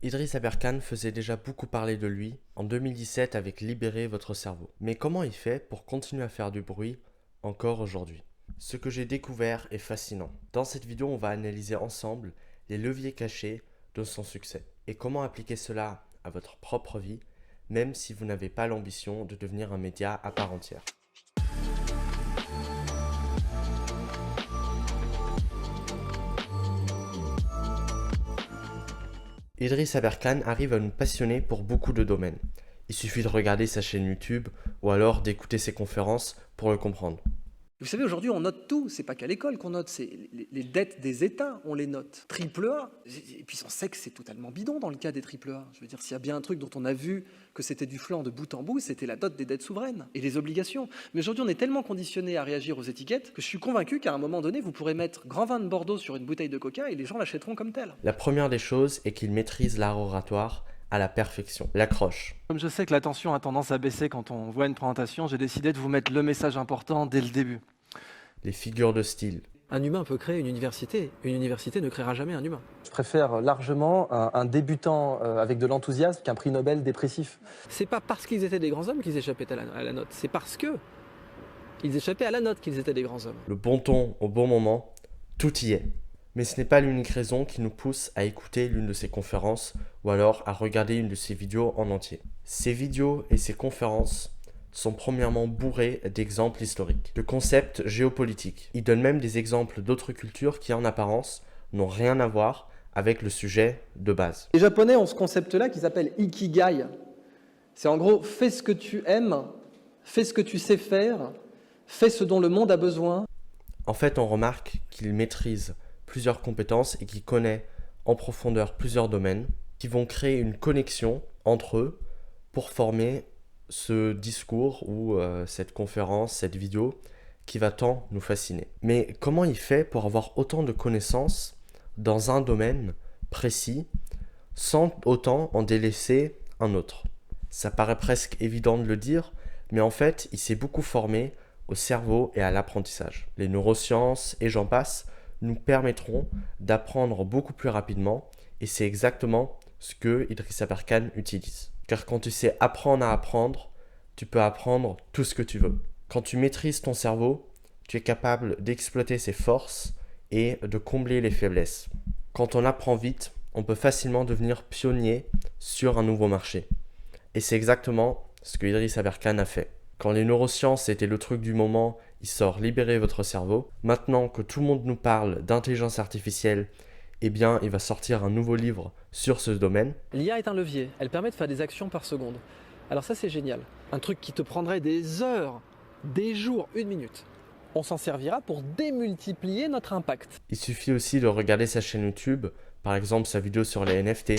Idriss Aberkane faisait déjà beaucoup parler de lui en 2017 avec Libérez votre cerveau. Mais comment il fait pour continuer à faire du bruit encore aujourd'hui? Ce que j'ai découvert est fascinant. Dans cette vidéo, on va analyser ensemble les leviers cachés de son succès et comment appliquer cela à votre propre vie, même si vous n'avez pas l'ambition de devenir un média à part entière. Idriss Aberkane arrive à nous passionner pour beaucoup de domaines. Il suffit de regarder sa chaîne YouTube ou alors d'écouter ses conférences pour le comprendre. Vous savez, aujourd'hui, on note tout. C'est pas qu'à l'école qu'on note, c'est les dettes des États, on les note. Triple A. Et puis on sait que c'est totalement bidon dans le cas des triple A. Je veux dire, s'il y a bien un truc dont on a vu que c'était du flan de bout en bout, c'était la dot des dettes souveraines et les obligations. Mais aujourd'hui, on est tellement conditionné à réagir aux étiquettes que je suis convaincu qu'à un moment donné, vous pourrez mettre grand vin de Bordeaux sur une bouteille de coca et les gens l'achèteront comme tel. La première des choses est qu'il maîtrise l'art oratoire à la perfection, l'accroche. Comme je sais que l'attention a tendance à baisser quand on voit une présentation, j'ai décidé de vous mettre le message important dès le début. Les figures de style. Un humain peut créer une université ne créera jamais un humain. Je préfère largement un débutant avec de l'enthousiasme qu'un prix Nobel dépressif. C'est pas parce qu'ils étaient des grands hommes qu'ils échappaient à la note, c'est parce que ils échappaient à la note qu'ils étaient des grands hommes. Le bon ton au bon moment, tout y est. Mais ce n'est pas l'unique raison qui nous pousse à écouter l'une de ses conférences ou alors à regarder une de ses vidéos en entier. Ses vidéos et ses conférences sont premièrement bourrés d'exemples historiques, de concepts géopolitiques. Il donne même des exemples d'autres cultures qui en apparence n'ont rien à voir avec le sujet de base. Les Japonais ont ce concept-là qui s'appelle Ikigai. C'est en gros, fais ce que tu aimes, fais ce que tu sais faire, fais ce dont le monde a besoin. En fait, on remarque qu'il maîtrise plusieurs compétences et qu'il connaît en profondeur plusieurs domaines qui vont créer une connexion entre eux pour former ce discours ou cette conférence, cette vidéo qui va tant nous fasciner. Mais comment il fait pour avoir autant de connaissances dans un domaine précis sans autant en délaisser un autre? Ça paraît presque évident de le dire, mais en fait, il s'est beaucoup formé au cerveau et à l'apprentissage. Les neurosciences et j'en passe nous permettront d'apprendre beaucoup plus rapidement et c'est exactement ce que Idriss Aberkane utilise. Car quand tu sais apprendre à apprendre, tu peux apprendre tout ce que tu veux. Quand tu maîtrises ton cerveau, tu es capable d'exploiter ses forces et de combler les faiblesses. Quand on apprend vite, on peut facilement devenir pionnier sur un nouveau marché. Et c'est exactement ce que Idriss Aberkane a fait. Quand les neurosciences étaient le truc du moment, il sort Libérer votre cerveau. Maintenant que tout le monde nous parle d'intelligence artificielle, eh bien, il va sortir un nouveau livre sur ce domaine. L'IA est un levier, elle permet de faire des actions par seconde. Alors ça c'est génial. Un truc qui te prendrait des heures, des jours, une minute. On s'en servira pour démultiplier notre impact. Il suffit aussi de regarder sa chaîne YouTube, par exemple sa vidéo sur les NFT.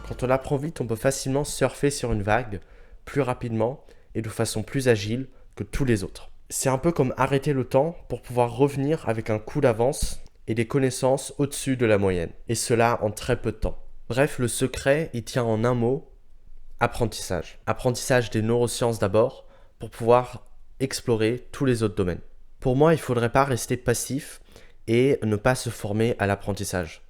Quand on apprend vite, on peut facilement surfer sur une vague plus rapidement et de façon plus agile que tous les autres. C'est un peu comme arrêter le temps pour pouvoir revenir avec un coup d'avance et des connaissances au-dessus de la moyenne. Et cela en très peu de temps. Bref, le secret, il tient en un mot, apprentissage. Apprentissage des neurosciences d'abord pour pouvoir explorer tous les autres domaines. Pour moi, il ne faudrait pas rester passif et ne pas se former à l'apprentissage.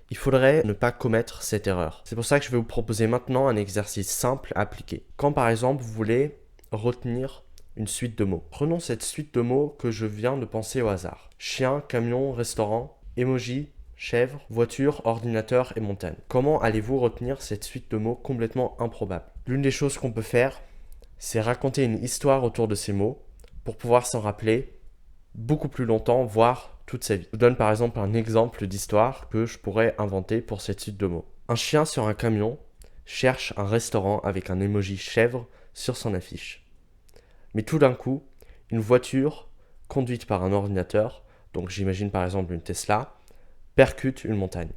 Il faudrait ne pas commettre cette erreur. C'est pour ça que je vais vous proposer maintenant un exercice simple à appliquer. Quand par exemple vous voulez retenir une suite de mots. Prenons cette suite de mots que je viens de penser au hasard. Chien, camion, restaurant, emoji, chèvre, voiture, ordinateur et montagne. Comment allez-vous retenir cette suite de mots complètement improbable? L'une des choses qu'on peut faire, c'est raconter une histoire autour de ces mots pour pouvoir s'en rappeler beaucoup plus longtemps, voire toute sa vie. Je vous donne par exemple un exemple d'histoire que je pourrais inventer pour cette suite de mots. Un chien sur un camion cherche un restaurant avec un emoji chèvre sur son affiche. Mais tout d'un coup, une voiture conduite par un ordinateur, donc j'imagine par exemple une Tesla, percute une montagne.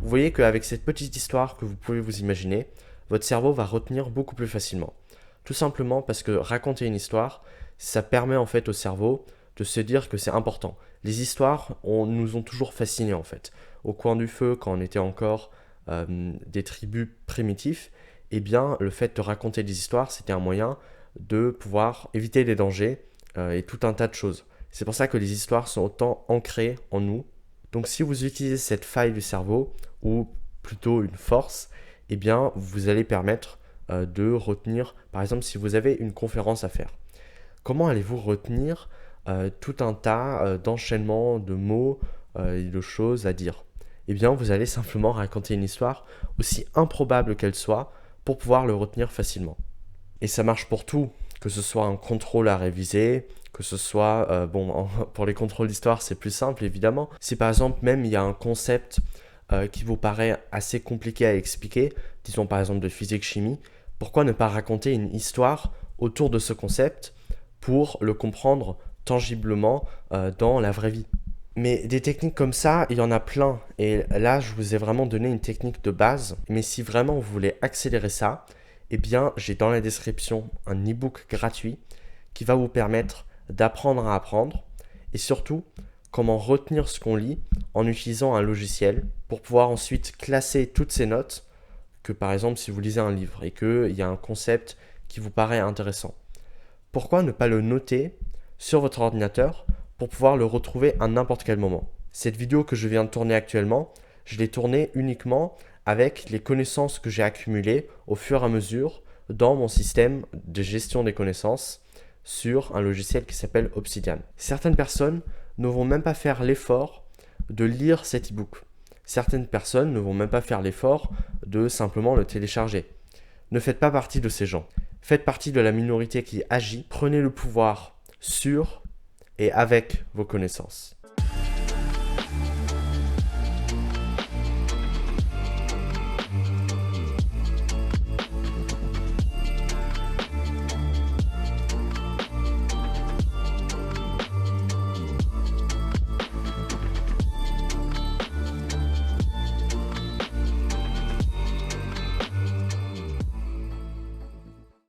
Vous voyez qu'avec cette petite histoire que vous pouvez vous imaginer, votre cerveau va retenir beaucoup plus facilement. Tout simplement parce que raconter une histoire, ça permet en fait au cerveau de se dire que c'est important. Les histoires nous ont toujours fascinés en fait. Au coin du feu, quand on était encore des tribus primitifs, eh bien le fait de raconter des histoires, c'était un moyen de pouvoir éviter des dangers et tout un tas de choses. C'est pour ça que les histoires sont autant ancrées en nous. Donc si vous utilisez cette faille du cerveau, ou plutôt une force, eh bien vous allez permettre de retenir, par exemple si vous avez une conférence à faire. Comment allez-vous retenir tout un tas d'enchaînements de mots et de choses à dire? Eh bien vous allez simplement raconter une histoire, aussi improbable qu'elle soit, pour pouvoir le retenir facilement. Et ça marche pour tout, que ce soit un contrôle à réviser, que ce soit, pour les contrôles d'histoire, c'est plus simple évidemment. Si par exemple même il y a un concept qui vous paraît assez compliqué à expliquer, disons par exemple de physique-chimie, pourquoi ne pas raconter une histoire autour de ce concept pour le comprendre tangiblement dans la vraie vie? Mais des techniques comme ça, il y en a plein. Et là, je vous ai vraiment donné une technique de base. Mais si vraiment vous voulez accélérer ça, eh bien, j'ai dans la description un e-book gratuit qui va vous permettre d'apprendre à apprendre et surtout comment retenir ce qu'on lit en utilisant un logiciel pour pouvoir ensuite classer toutes ces notes que par exemple si vous lisez un livre et qu'il y a un concept qui vous paraît intéressant. Pourquoi ne pas le noter sur votre ordinateur pour pouvoir le retrouver à n'importe quel moment? Cette vidéo que je viens de tourner actuellement, je l'ai tournée uniquement avec les connaissances que j'ai accumulées au fur et à mesure dans mon système de gestion des connaissances sur un logiciel qui s'appelle Obsidian. Certaines personnes ne vont même pas faire l'effort de lire cet e-book. Certaines personnes ne vont même pas faire l'effort de simplement le télécharger. Ne faites pas partie de ces gens. Faites partie de la minorité qui agit. Prenez le pouvoir sur et avec vos connaissances.